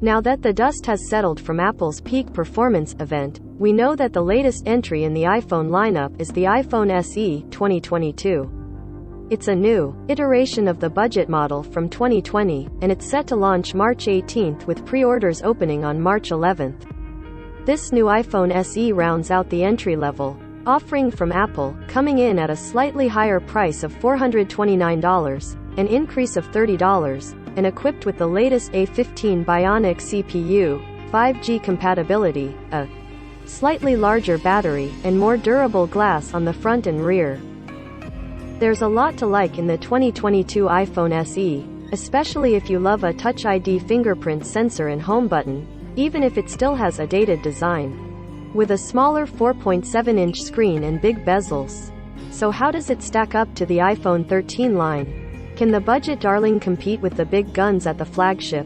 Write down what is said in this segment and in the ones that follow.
Now that the dust has settled from Apple's peak performance event, we know that the latest entry in the iPhone lineup is the iPhone SE 2022. It's a new iteration of the budget model from 2020, and it's set to launch March 18th with pre-orders opening on March 11th. This new iPhone SE rounds out the entry-level offering from Apple, coming in at a slightly higher price of $429, an increase of $30, and equipped with the latest A15 Bionic CPU, 5G compatibility, a slightly larger battery, and more durable glass on the front and rear. There's a lot to like in the 2022 iPhone SE, especially if you love a Touch ID fingerprint sensor and home button, even if it still has a dated design. With a smaller 4.7-inch screen and big bezels. So how does it stack up to the iPhone 13 line? Can the budget darling compete with the big guns at the flagship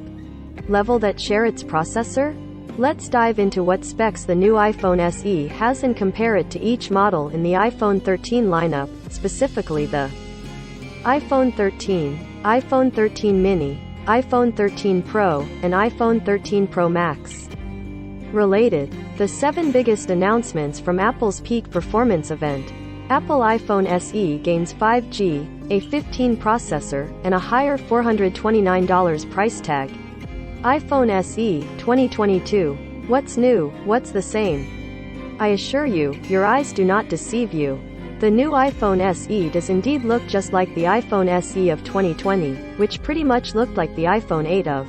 level that share its processor? Let's dive into what specs the new iPhone SE has and compare it to each model in the iPhone 13 lineup, specifically the iPhone 13, iPhone 13 mini, iPhone 13 Pro, and iPhone 13 Pro Max. Related, the 7 biggest announcements from Apple's peak performance event. Apple iPhone SE gains 5G, A15 processor, and a higher $429 price tag. iPhone SE 2022. What's new? What's the same? I assure you, your eyes do not deceive you. The new iPhone SE does indeed look just like the iPhone SE of 2020, which pretty much looked like the iPhone 8 of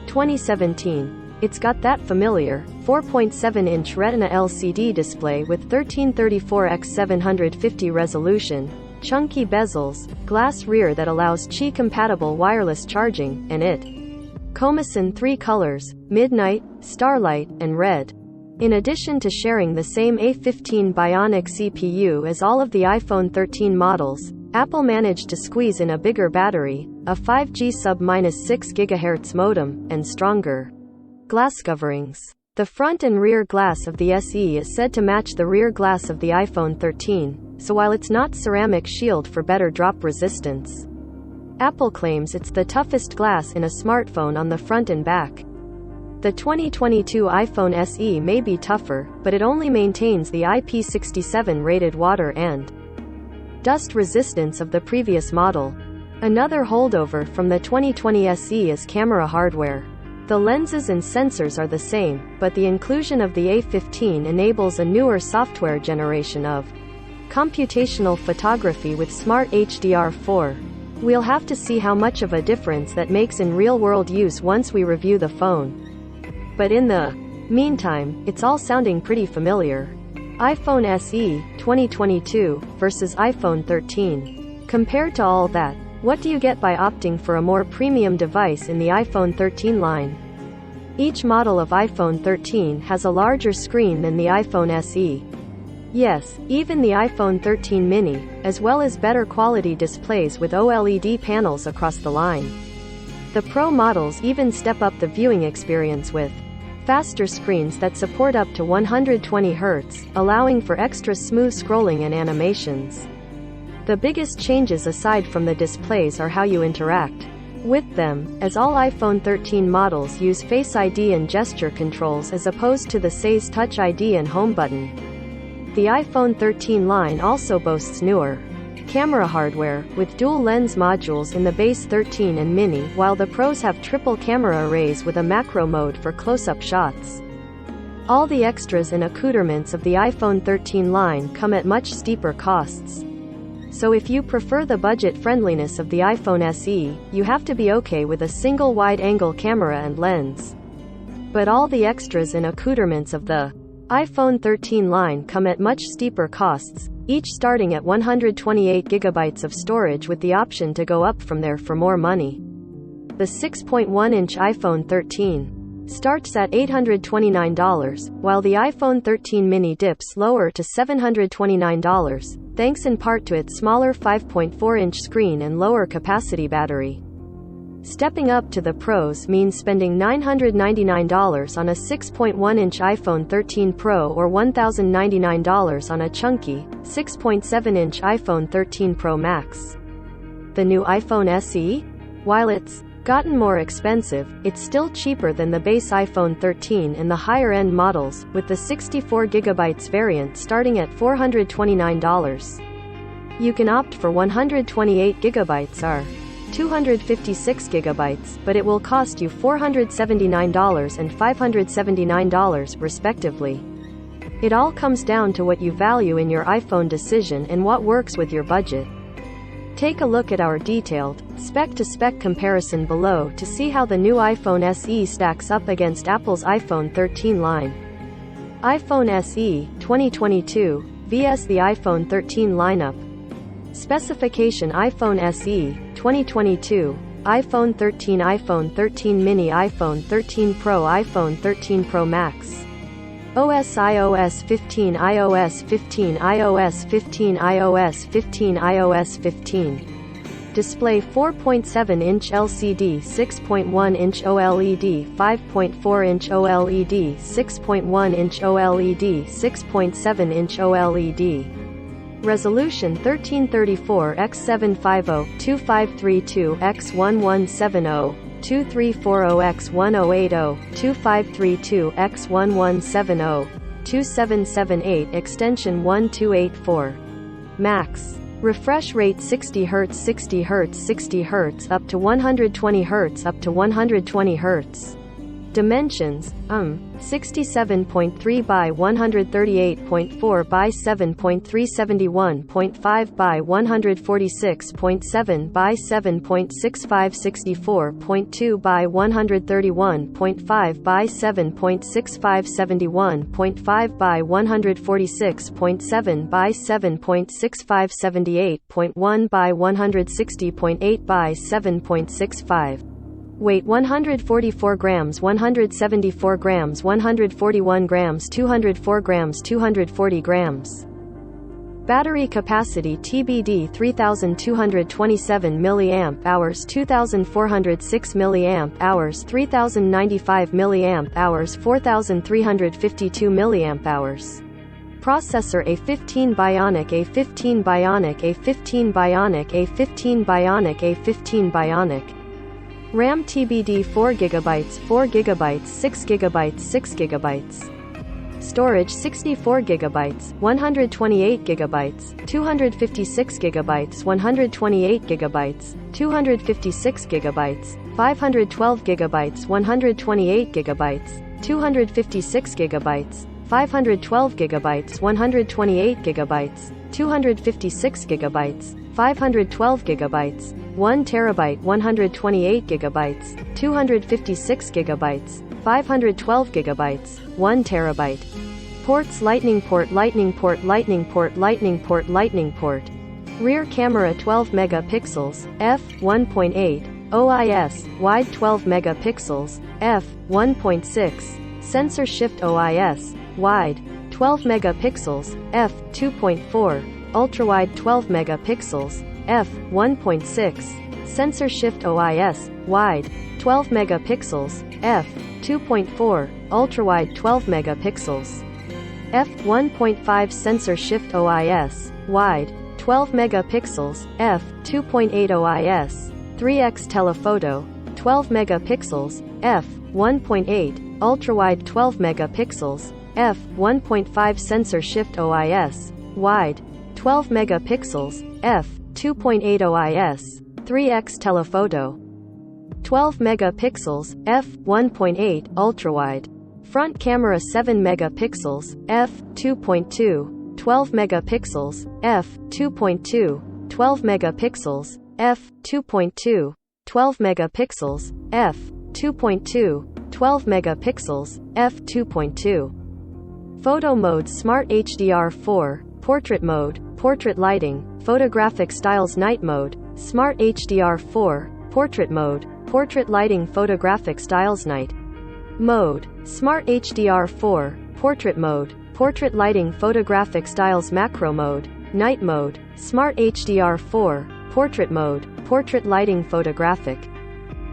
2017. It's got that familiar 4.7-inch Retina LCD display with 1334x750 resolution, chunky bezels, glass rear that allows Qi-compatible wireless charging, and it comes in 3 colors: midnight, starlight, and red. In addition to sharing the same A15 Bionic CPU as all of the iPhone 13 models, Apple managed to squeeze in a bigger battery, a 5G sub-6 GHz modem, and stronger glass coverings. The front and rear glass of the SE is said to match the rear glass of the iPhone 13, so while it's not ceramic shield for better drop resistance, Apple claims it's the toughest glass in a smartphone on the front and back. The 2022 iPhone SE may be tougher, but it only maintains the IP67 rated water and dust resistance of the previous model. Another holdover from the 2020 SE is camera hardware. The lenses and sensors are the same, but the inclusion of the A15 enables a newer software generation of computational photography with Smart HDR4. We'll have to see how much of a difference that makes in real-world use once we review the phone. But in the meantime, it's all sounding pretty familiar. iPhone SE 2022 versus iPhone 13. Compared to all that, what do you get by opting for a more premium device in the iPhone 13 line? Each model of iPhone 13 has a larger screen than the iPhone SE. Yes, even the iPhone 13 mini, as well as better quality displays with OLED panels across the line. The Pro models even step up the viewing experience with faster screens that support up to 120 Hz, allowing for extra smooth scrolling and animations. The biggest changes aside from the displays are how you interact with them, as all iPhone 13 models use Face ID and gesture controls as opposed to the SE's Touch ID and home button. The iPhone 13 line also boasts newer camera hardware, with dual lens modules in the base 13 and mini, while the Pros have triple camera arrays with a macro mode for close-up shots. All the extras and accoutrements of the iPhone 13 line come at much steeper costs. So if you prefer the budget friendliness of the iPhone SE, you have to be okay with a single wide-angle camera and lens. But all the extras and accoutrements of the iPhone 13 line come at much steeper costs, each starting at 128 GB of storage with the option to go up from there for more money. The 6.1-inch iPhone 13 starts at $829, while the iPhone 13 mini dips lower to $729, thanks in part to its smaller 5.4-inch screen and lower capacity battery. Stepping up to the Pros means spending $999 on a 6.1-inch iPhone 13 Pro or $1,099 on a chunky, 6.7-inch iPhone 13 Pro Max. The new iPhone SE? While it's Gotten more expensive, it's still cheaper than the base iPhone 13 and the higher-end models, with the 64GB variant starting at $429. You can opt for 128GB or 256GB, but it will cost you $479 and $579, respectively. It all comes down to what you value in your iPhone decision and what works with your budget. Take a look at our detailed, spec-to-spec comparison below to see how the new iPhone SE stacks up against Apple's iPhone 13 line. iPhone SE 2022 vs the iPhone 13 lineup. Specification: iPhone SE 2022, iPhone 13, iPhone 13 mini, iPhone 13 Pro, iPhone 13 Pro Max. OS: iOS 15, iOS 15, iOS 15, iOS 15, iOS 15. Display: 4.7-inch LCD, 6.1-inch OLED, 5.4-inch OLED, 6.1-inch OLED, 6.7-inch OLED. Resolution: 1334x750, 2532x1170, 2340x1080, 2532x1170, 2778, extension 1284. Max refresh rate 60 Hz, 60 Hz, 60 Hz, up to 120 Hz, up to 120 Hz. Dimensions: 67.3 by 138.4 by 7.371.5 by 146.7 by 7.65, 64.2 by 131.5 by 7.65, 71.5 by 146.7 by 7.65, 78.1 by 160.8 by 7.65. Weight: 144 grams, 174 grams, 141 grams, 204 grams, 240 grams. Battery capacity TBD: 3227 mAh, 2406 mAh, 3095 mAh, 4352 mAh. Processor: A15 Bionic, A15 Bionic, A15 Bionic, A15 Bionic, A15 Bionic. RAM TBD: 4GB, 4GB, 6GB, 6GB. Storage: 64GB, 128GB, 256GB, 128GB, 256GB, 512GB, 128GB, 256GB, 512GB, 128GB, 256GB, 512GB, 1TB, 128GB, 256GB, 512GB, 1TB. Ports: Lightning port, Lightning port, Lightning port, Lightning port, Lightning port. Rear camera: 12 megapixels, f1.8, OIS, wide 12 megapixels, f1.6, sensor shift OIS, wide 12 megapixels, f2.4, ultrawide 12 megapixels, f1.6, sensor shift OIS, wide 12 megapixels, f2.4, ultrawide 12 megapixels, f1.5, sensor shift OIS, wide 12 megapixels, f2.8 OIS, 3x telephoto, 12 megapixels, f1.8, ultrawide 12 megapixels, f1.5, sensor shift OIS, wide 12 megapixels, f2.8 OIS, 3x telephoto. 12 megapixels, f1.8, ultrawide. Front camera: 7 megapixels, f2.2, 12 megapixels, f2.2, 12 megapixels, f2.2, 12 megapixels, f2.2, 12 megapixels, f2.2. Photo mode: Smart HDR4, Portrait mode, Portrait lighting, Photographic styles, Night mode, Smart HDR4, Portrait mode, Portrait lighting, Photographic styles, Night mode, Smart HDR4, Portrait mode, Portrait lighting, Photographic styles, Macro mode, Night mode, Smart HDR4, Portrait mode, Portrait lighting, Photographic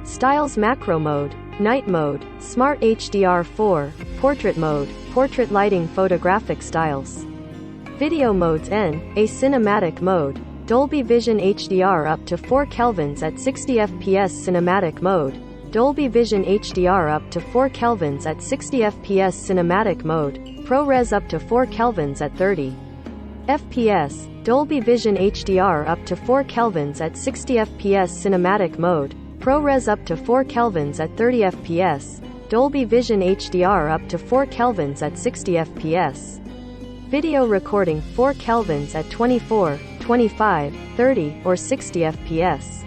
styles, Macro mode, Night mode, Smart HDR4, Portrait mode, Portrait lighting, Photographic styles. Video modes: N, a cinematic mode, Dolby Vision HDR up to 4 kelvins at 60 fps cinematic mode. Dolby Vision HDR up to 4 kelvins at 60 fps cinematic mode. ProRes up to 4 kelvins at 30 fps. Dolby Vision HDR up to 4 kelvins at 60 fps cinematic mode. ProRes up to 4 kelvins at 30 fps. Dolby Vision HDR up to 4 kelvins at 60 fps. Video recording 4 kelvins at 24, 25, 30, or 60 fps.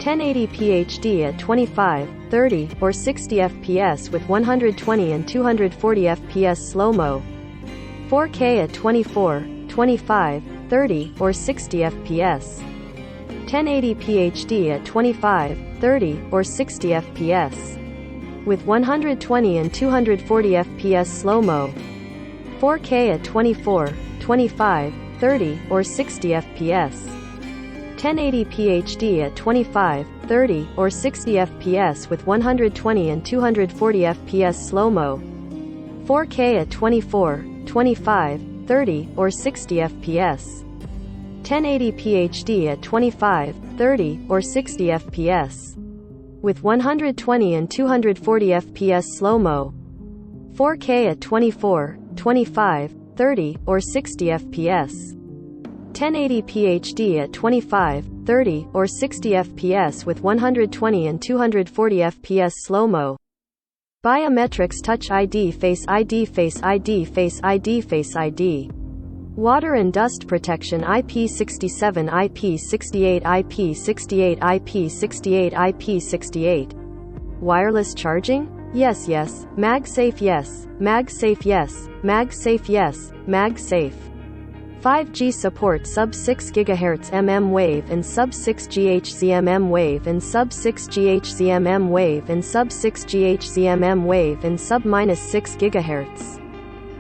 1080p HD at 25, 30, or 60 fps with 120 and 240 fps slow-mo. 4K at 24, 25, 30, or 60 fps. 1080p HD at 25, 30, or 60 fps. With 120 and 240 fps slow-mo. 4K at 24, 25, 30, or 60 fps. 1080p HD at 25, 30, or 60 fps with 120 and 240 fps slow-mo. 4K at 24, 25, 30, or 60 fps. 1080p HD at 25, 30, or 60 fps. With 120 and 240 fps slow-mo. 4K at 24, 25, 30, or 60 fps. 1080p HD at 25, 30, or 60 fps with 120 and 240 fps slow-mo. Biometrics Touch ID Face ID Face ID Face ID Face ID. Water and dust protection IP67 IP68 IP68 IP68 IP68. Wireless charging? Yes yes. MagSafe yes. MagSafe yes. MagSafe yes. MagSafe. 5G support sub-6 GHz mmWave and sub-6 GHz mmWave and sub-6 GHz mmWave and sub-6 GHz mmWave and sub-6 GHz.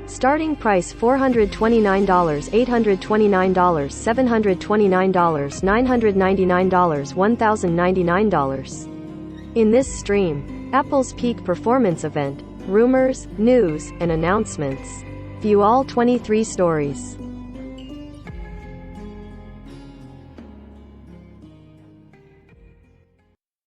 Starting price $429, $829, $729, $999, $1,099. In this stream, Apple's peak performance event, rumors, news, and announcements. View all 23 stories.